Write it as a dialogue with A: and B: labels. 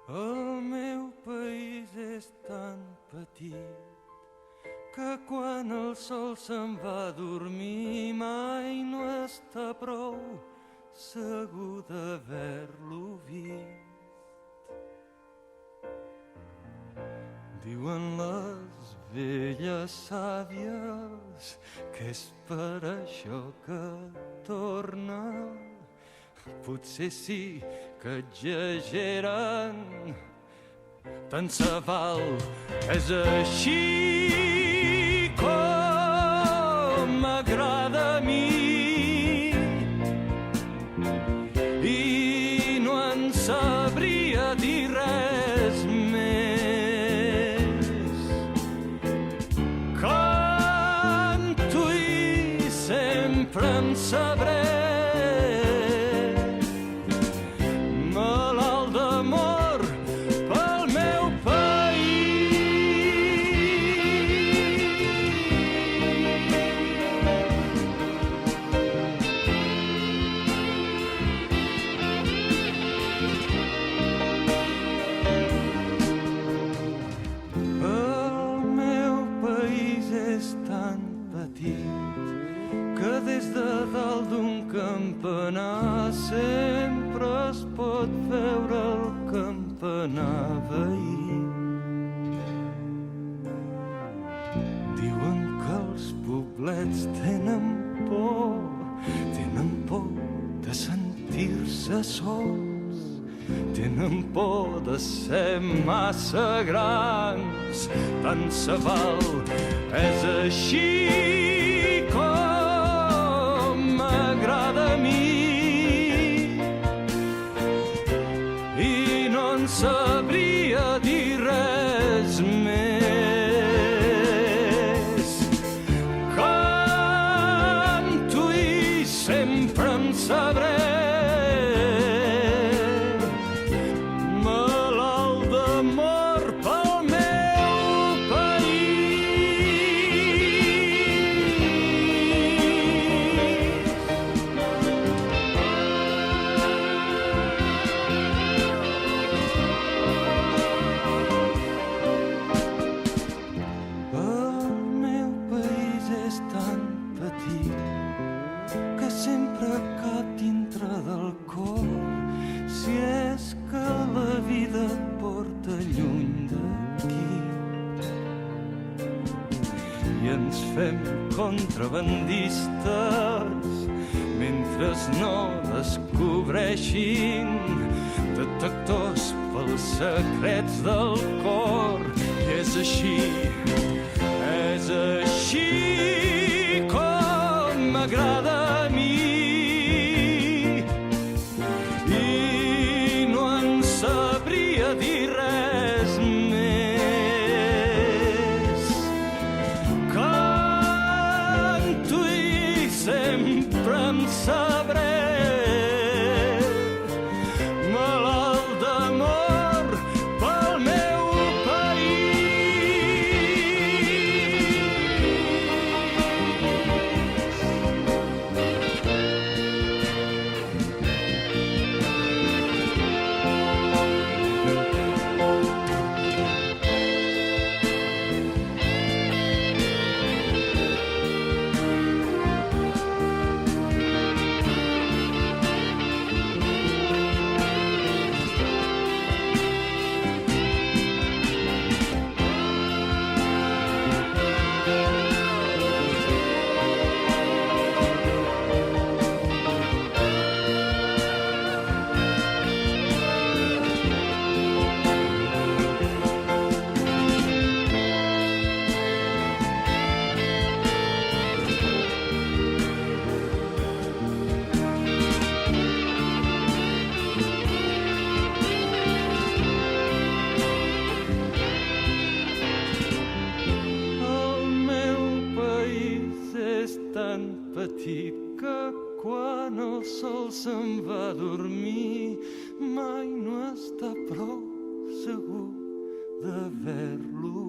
A: El meu país és tan petit que quan el sol se'n va a dormir mai no està prou segur d'haver-lo vist. Diuen les velles sàvies que és per això que torna. Potser sí que exageren, tant se val, és així com m'agrada a mi. I no en sabria dir res més. Canto i sempre em sabré que des de dalt d'un campanar sempre es pot veure el campanar veí. Diuen que els poblets tenen por de sentir-se sols, tenen por de ser massa grans, tant se val, és així com m'agrada a mi. I no en sabria dir res més. Canto i sempre em sabré que sempre cap dintre del cor, si és que la vida et porta lluny d'aquí. I ens fem contrabandistes mentre no descobreixin detectors pels secrets del cor. I és així com m'agrada a mi. I no en sabria dir res més. Canto i sempre em sabré malalt d'amor pel meu país. Tan petit que quan el sol se'n va a dormir mai no està prou segur d'haver-lo